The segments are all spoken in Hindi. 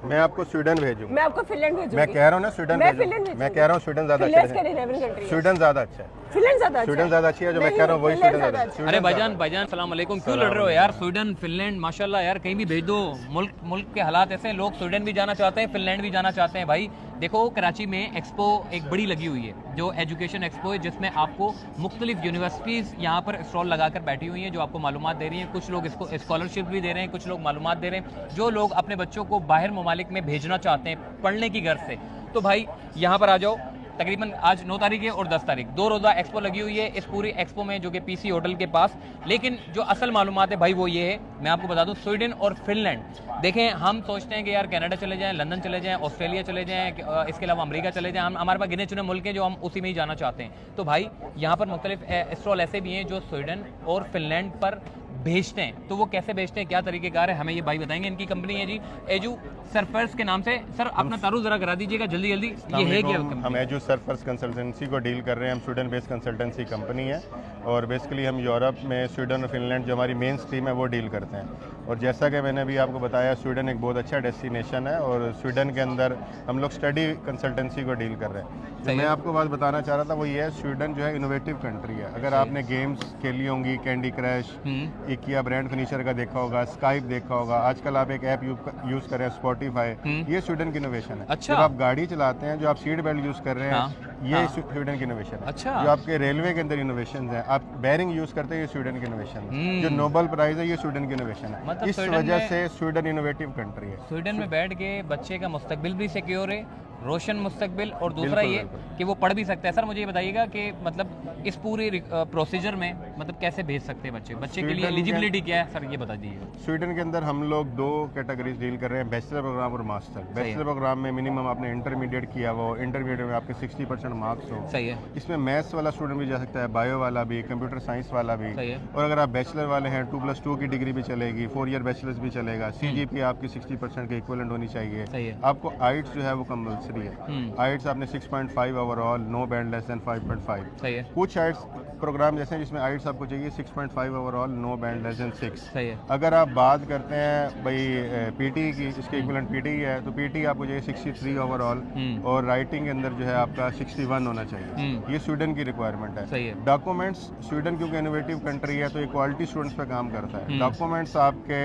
मैं आपको स्वीडन भेजूंगा। मैं आपको फिनलैंड भेजूंगी। मैं कह रहा हूँ ना स्वीडन मैं भेजूंगा। फिनलैंड मैं कह रहा हूँ स्वीडन ज्यादा अच्छा है। स्वीडन ज्यादा अच्छा है। फिनलैंड ज्यादा स्वीडन ज्यादा अच्छी है, जो मैं कह रहा हूँ वही स्वीडन ज्यादा अच्छा है। अरे भाईजान सलाम अलैकुम, क्यों लड़ रहे हो यार? स्वीडन फिनलैंड माशाल्लाह यार, कहीं भी भेज दो। मुल्क के हालात ऐसे हैं, लोग स्वीडन भी जाना चाहते हैं, फिनलैंड भी जाना चाहते हैं। भाई देखो, कराची में एक्सपो एक बड़ी लगी हुई है, जो एजुकेशन एक्सपो है, जिसमें आपको मुख्तलिफ यूनिवर्सिटीज़ यहाँ पर स्टॉल लगाकर बैठी हुई हैं, जो आपको मालूमात दे रही हैं। कुछ लोग इसको स्कॉलरशिप भी दे रहे हैं, कुछ लोग मालूमात दे रहे हैं। जो लोग अपने बच्चों को बाहर ममालिक में भेजना चाहते हैं पढ़ने की गर्ज से, तो भाई यहाँ पर आ जाओ। तकरीबन आज 9 तारीख है और 10 तारीख 2 रोज़ा एक्सपो लगी हुई है इस पूरी एक्सपो में, जो कि पीसी होटल के पास। लेकिन जो असल मालूमात है भाई वो ये है, मैं आपको बता दूं, स्वीडन और फिनलैंड। देखें, हम सोचते हैं कि यार कनाडा चले जाएं, लंदन चले जाएं, ऑस्ट्रेलिया चले जाएं, इसके अलावा अमेरिका चले जाएं। हमारे पास गिने चुने मुल्क हैं जो हम उसी में ही जाना चाहते हैं। तो भाई यहाँ पर मुख्तलिफ स्टॉल ऐसे भी हैं जो स्वीडन और फिनलैंड पर भेजते हैं। तो वो कैसे भेजते हैं, क्या तरीकेकार है, हमें ये भाई बताएंगे। इनकी कंपनी है जी एजू सर्फर्स के नाम से। सर अपना तारुफ जरा करा दीजिएगा जल्दी जल्दी, ये है क्या कंपनी? हम एजू सर्फर्स कंसल्टेंसी को डील कर रहे हैं। हम स्वीडन बेस्ड कंसल्टेंसी कंपनी है और बेसिकली हम यूरोप में स्वीडन और फिनलैंड जो हमारी मेन स्ट्रीम है वो डील करते हैं। और जैसा कि मैंने अभी आपको बताया, स्वीडन एक बहुत अच्छा डेस्टिनेशन है और स्वीडन के अंदर हम लोग स्टडी कंसल्टेंसी को डील कर रहे हैं। जो मैं आपको बात बताना चाह रहा था वो ये है, स्वीडन जो है इनोवेटिव कंट्री है। अगर आपने गेम्स खेली होंगी, कैंडी क्रश, इकिया ब्रांड फर्नीचर का देखा होगा, स्काइप देखा होगा, आजकल आप एक ऐप यूज कर रहे हैं स्पॉटिफाई, ये स्वीडन की इनोवेशन है। अच्छा। जब आप गाड़ी चलाते हैं, जो आप सीट बेल्ट यूज कर रहे हैं, ये स्वीडन की इनोवेशन है। अच्छा। जो आपके रेलवे के अंदर इनोवेशन है, आप बैरिंग यूज करते हैं, ये स्वीडन की इनोवेशन है। जो नोबेल प्राइज है, ये स्वीडन की इनोवेशन है। मतलब इस वजह से स्वीडन इनोवेटिव कंट्री है। स्वीडन में बैठ के बच्चे का मुस्तकबिल भी सिक्योर है, रोशन मुस्तकबिल, और दूसरा ये कि वो पढ़ भी सकता है। सर मुझे ये बताइएगा कि मतलब इस पूरे प्रोसीजर में मतलब कैसे भेज सकते हैं बच्चे के लिए एलिजिबिलिटी क्या है सर, ये बता दीजिए। स्वीडन के अंदर हम लोग 2 कैटेगरीज डील कर रहे हैं, बैचलर प्रोग्राम और मास्टर। बैचलर प्रोग्राम में मिनिमम आपने इंटरमीडिएट किया हो, इंटरमीडिएट में आपके 60% मार्क्स हो। सही है। इसमें मैथ्स वाला स्टूडेंट भी जा सकता है, बायो वाला भी, कंप्यूटर साइंस वाला भी। सही है। और अगर आप बैचलर वाले हैं, 2+2 की डिग्री भी चलेगी, 4 ईयर बैचलर्स भी चलेगा। CGPA आपकी 60% के इक्विवेलेंट होनी चाहिए। सही है। आपको आइट्स जो है वो कंपलसरी है। आइट्स आपने 6.5 overall, no band less than 5.5। सही है। कुछ आइट्स प्रोग्राम जैसे हैं जिसमें आइट्स आपको चाहिए 6.5 overall, no band less than 6। सही है। अगर आप बात करते हैं भाई पीटी की, इसके इक्विवेलेंट पीटी है, तो पीटी आपको चाहिए 63 ओवरऑल और राइटिंग के अंदर जो है आपका 61 होना चाहिए। ये स्वीडन की रिक्वायरमेंट है। सही है। डॉक्यूमेंट्स, स्वीडन क्योंकि इनोवेटिव कंट्री है तो इक्वालिटी स्टूडेंट्स पे काम करता है। डॉक्यूमेंट्स आपके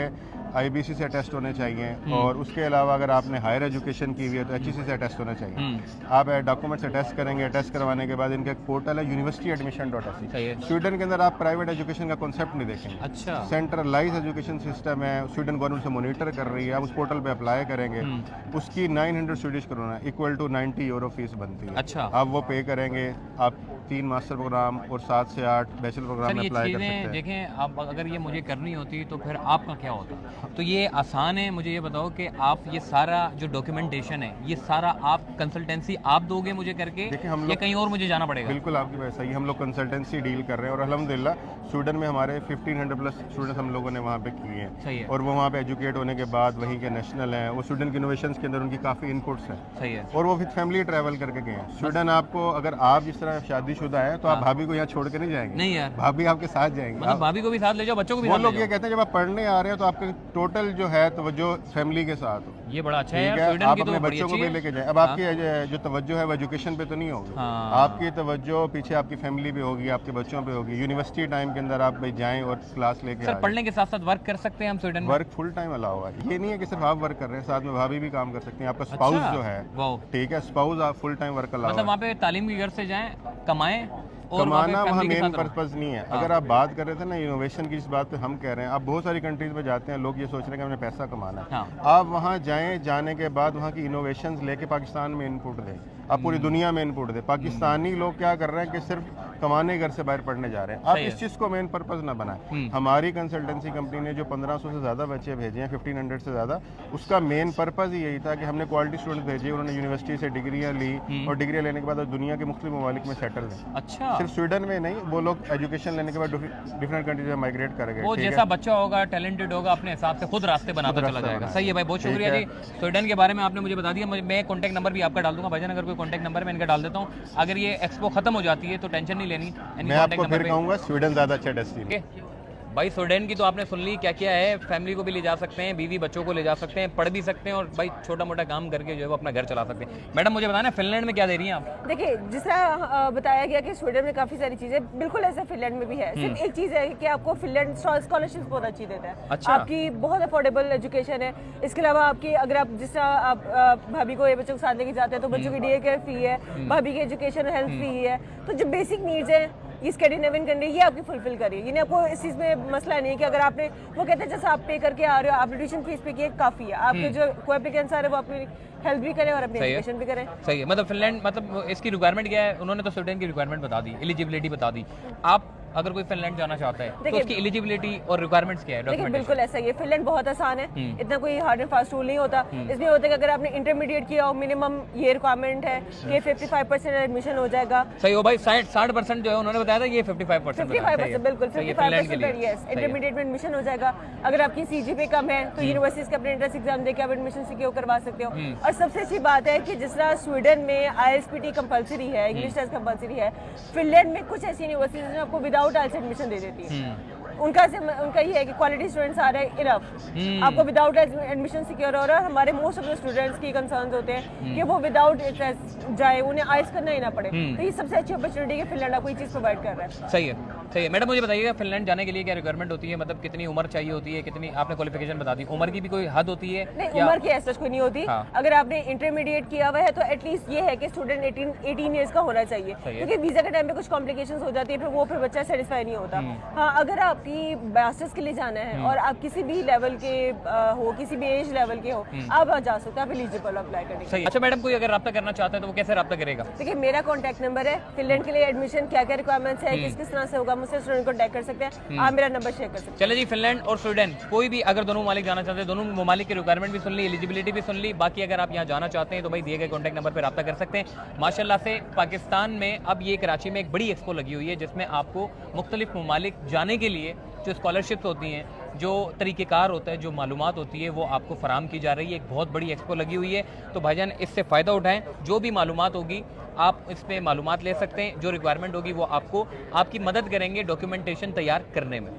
IBC से अटेस्ट होने चाहिए और उसके अलावा अगर आपने हायर एजुकेशन की हुई है तो HEC से अटेस्ट होना चाहिए। आप डॉक्यूमेंट्स अटेस्ट करेंगे, अटेस्ट करवाने के बाद इनका एक पोर्टल है universityadmission.se। सही है। स्वीडन के अंदर आप प्राइवेट एजुकेशन का कॉन्सेप्ट नहीं देखेंगे। अच्छा। सेंट्रलाइज एजुकेशन सिस्टम है, स्वीडन गवर्नमेंट से मॉनिटर कर रही है। आप उस पोर्टल पे अप्लाई करेंगे, उसकी 900 Swedish krona equal to 90 euro fees बनती है। अच्छा। आप वो पे करेंगे, आप 3 मास्टर प्रोग्राम और 7 से 8 बैचलर प्रोग्राम सर में ये अप्लाई कर सकते चीज़ें हैं। देखें, आप अगर ये मुझे करनी होती तो फिर आपका क्या होता? तो ये आसान है। मुझे ये बताओ कि आप ये सारा जो डॉक्यूमेंटेशन है, ये सारा आप कंसल्टेंसी आप दोगे मुझे करके, देखिए, हम या लोग कहीं और मुझे जाना पड़ेगा? बिल्कुल आपकी बात सही है। हम लोग कंसल्टेंसी डील कर रहे हैं और अल्हम्दुलिल्लाह स्वीडन में हमारे 1500 प्लस स्टूडेंट्स हम लोगों ने वहाँ पे किए हैं। सही है। और वो वहाँ पे एजुकेट होने के बाद वहीं के नेशनल हैं। वो स्वीडन के इनोवेशंस के अंदर उनकी काफ़ी इनपुट्स हैं। सही है। और वो विद फैमिली ट्रैवल करके गए हैं। स्वीडन आपको, अगर आप जिस तरह शादीशुदा है तो आप भाभी को यहाँ छोड़ के नहीं जाएंगे। नहीं यार, भाभी आपके साथ जाएंगे। मतलब भाभी को भी साथ ले जाओ, बच्चों को भी वो साथ लोग ले ये जाओ। कहते हैं जब आप पढ़ने आ रहे हो तो आपके टोटल जो है तवज्जो फैमिली के साथ हो। ये बड़ा अच्छा है ठीक यार, है, स्वीडन आप की तो अपने बड़ी बच्चों को अच्छी भी है। लेके जाएं। अब आपकी जो तवज्जो है वो एजुकेशन पे तो नहीं होगी। आपकी तवज्जो पीछे आपकी फैमिली पे होगी, आपके बच्चों पे होगी। यूनिवर्सिटी टाइम के अंदर आप भाई जाएं और क्लास लेके सर पढ़ने के साथ साथ वर्क कर सकते हैं हम स्वीडन में? वर्क फुल टाइम अलाउ है। ये नहीं है कि सिर्फ आप वर्क कर रहे हैं, साथ में भाभी भी काम कर सकती हैं। आपका स्पाउस जो है, ठीक है, स्पाउस आप फुल टाइम वर्क अलाउ है। मतलब वहाँ पे तालीम की घर से जाएं, कमाएं और कमाना वहाँ family के मेन साथ रहो। पर्पज नहीं है। अगर आप बात कर रहे थे ना इनोवेशन की, जिस बात पे हम कह रहे हैं, आप बहुत सारी कंट्रीज में जाते हैं, लोग ये सोच रहे हैं कि हमने पैसा कमाना है। आप वहाँ जाएं, जाने के बाद वहाँ की इनोवेशंस लेके पाकिस्तान में इनपुट दें। आप पूरी दुनिया में इनपुट दें। पाकिस्तानी लोग क्या कर रहे हैं कि सिर्फ कमाने घर से बाहर पढ़ने जा रहे हैं। आप इस चीज़ को मेन पर्पज ना बनाएं। हमारी कंसल्टेंसी कंपनी ने जो 1500 से ज़्यादा बच्चे भेजे हैं, 1500 से ज़्यादा, उसका मेन पर्पज ही यही था कि हमने क्वालिटी स्टूडेंट भेजे, उन्होंने यूनिवर्सिटी से डिग्रियाँ ली और डिग्रियाँ लेने के बाद दुनिया के मुख्तलिफ ममालिक में सेटल हैं। अच्छा। सिर्फ स्वीडन में नहीं, वो लोग एजुकेशन लेने के बाद डिफरेंट कंट्रीज में माइग्रेट कर गए। वो जैसा बच्चा होगा, टैलेंटेड होगा, अपने हिसाब से खुद रास्ते बनाता चला जाएगा। सही है भाई, बहुत शुक्रिया जी। स्वीडन के बारे में आपने मुझे बता दिया। मैं कॉन्टैक्ट नंबर भी आपका डाल दूंगा भाईजान, अगर कोई कॉन्टैक्ट नंबर मैं इनका डाल देता हूँ। अगर ये एक्सपो खत्म हो जाती है तो टेंशन नहीं लेनी। मैं आपको फिर कहूँगा स्वीडन ज़्यादा अच्छा डेस्टिनेशन। भाई स्वीडन की तो आपने सुन ली क्या क्या है, फैमिली को भी ले जा सकते हैं, बीवी बच्चों को ले जा सकते हैं, पढ़ भी सकते हैं और भाई छोटा मोटा काम करके जो है वो अपना घर चला सकते हैं। मैडम मुझे बताना फिनलैंड में क्या दे रही हैं आप? देखिए जिस तरह बताया गया कि स्वीडन में काफी सारी चीजें, बिल्कुल ऐसे फिनलैंड में भी है। सिर्फ एक चीज है कि आपको फिनलैंड स्कॉलरशिप बहुत अच्छी देता है। अच्छा। आपकी बहुत अफोर्डेबल एजुकेशन है। इसके अलावा आपकी अगर आप जिस तरह आप भाभी को ये बच्चों के साथ लेके जाते हैं तो बच्चों की डे केयर फ्री है, भाभी की एजुकेशन हेल्थ फ्री है। तो जो बेसिक नीड्स है ये स्कैंडिनेवियन कंट्री ये आपकी फुलफिल करिए। ये आपको इस चीज़ में मसला नहीं है कि अगर आपने, वो कहते हैं जैसे आप पे करके आ रहे हो, आपने ट्यूशन फीस पे किए काफ़ी है। आपके जो को एप्लीकेंट्स आ रहे हैं वो अपनी हेल्प भी करें और अपनी एजुकेशन भी करें। सही है। मतलब फिनलैंड, मतलब इसकी रिक्वायरमेंट क्या है? उन्होंने तो स्वीडन की रिक्वायरमेंट बता दी, एलिजिबिलिटी बता दी। आप अगर कोई फिनलैंड जाना चाहता है तो उसकी एलिजिबिलिटी और रिक्वायरमेंट्स क्या है? देखिए बिल्कुल ऐसा ही है। फिनलैंड बहुत आसान है, इतना कोई हार्ड एंड फास्ट रूल नहीं होता। इसमें होता है कि अगर आपने इंटरमीडिएट किया हो, मिनिमम ये रिक्वायरमेंट है कि 55% एडमिशन हो जाएगा। सही हो भाई, 60% जो है उन्होंने बताया था, ये 55% बिल्कुल 55% यस, इंटरमीडिएट में एडमिशन हो जाएगा। अगर आपकी CGPA कम है तो यूनिवर्सिटीज का अपने एंट्रेंस एग्जाम देके आप एडमिशन सिक्योर करवा सकते हो। और सबसे अच्छी बात है कि जिस तरह स्वीडन में IELTS कंपलसरी है, इंग्लिश टेस्ट कंपलसरी है, फिनलैंड में कुछ ऐसी यूनिवर्सिटीज हैं आपको विदाउट IELTS एडमिशन दे देती है। उनका ये है कि क्वालिटी स्टूडेंट्स आ रहे हैं इनफ, आपको विदाउट एडमिशन सिक्योर हो रहा है। हमारे मोस्ट ऑफ द स्टूडेंट्स की कंसर्न्स होते हैं कि वो विदाउट जाए, उन्हें आइल्स करना ही ना पड़े। तो ये सबसे अच्छी अपॉर्चुनिटी है, फिनलैंड आपको ये चीज़ प्रोवाइड कर रहा है। सही है, सही है। मैडम मुझे बताइएगा फिनलैंड जाने के लिए क्या रिक्वायरमेंट होती है? मतलब कितनी उम्र चाहिए होती है, कितनी आपने क्वालिफिकेशन बता दी, उम्र की भी कोई हद होती है? नहीं, उम्र की ऐसा कोई नहीं होती। अगर आपने इंटरमीडिएट किया हुआ है तो एटलीस्ट ये है कि स्टूडेंट 18 ईयर्स का होना चाहिए, क्योंकि वीजा के टाइम पे कुछ कॉम्प्लिकेशंस हो जाती है, फिर बच्चा सेटिस्फाई नहीं होता। हाँ, अगर आपकी मास्टर्स के लिए जाना है और आप किसी भी लेवल के हो, किसी भी एज लेवल के हो, आप जा सकते हो, आप एलिजिबल अप्लाई करने। सही। अच्छा मैडम, कोई अगर रब्ता करना चाहता है तो वो कैसे रब्ता करेगा? देखिए मेरा कॉन्टैक्ट नंबर है। फिनलैंड के लिए एडमिशन क्या क्या रिक्वायरमेंट्स है, किस तरह से होगा, मुझसे स्टूडेंट कॉन्टैक्ट कर सकते हैं। आप मेरा नंबर शेयर कर सकते हैं। चले जी, फिनलैंड और स्वीडन कोई भी अगर दोनों ममालिक जाना चाहते हैं, दोनों ममालिक की रिक्वायरमेंट भी सुन ली, एलिजिबिलिटी भी सुन ली। बाकी अगर आप यहाँ जाना चाहते हैं तो भाई दिए गए कॉन्टैक्ट नंबर पर रब्ता कर सकते हैं। माशाल्लाह से पाकिस्तान में अब ये कराची में एक बड़ी एक्सपो लगी हुई है जिसमें आपको मुख्तलिफ ममालिक जाने के लिए जो स्कॉलरशिप्स होती हैं, जो तरीक़ेकार होता है, जो मालूमात होती है, वो आपको फराम की जा रही है। एक बहुत बड़ी एक्सपो लगी हुई है, तो भाईजान इससे फ़ायदा उठाएं। जो भी मालूमात होगी आप इस पर मालूमात ले सकते हैं। जो रिक्वायरमेंट होगी वो आपको आपकी मदद करेंगे डॉक्यूमेंटेशन तैयार करने में।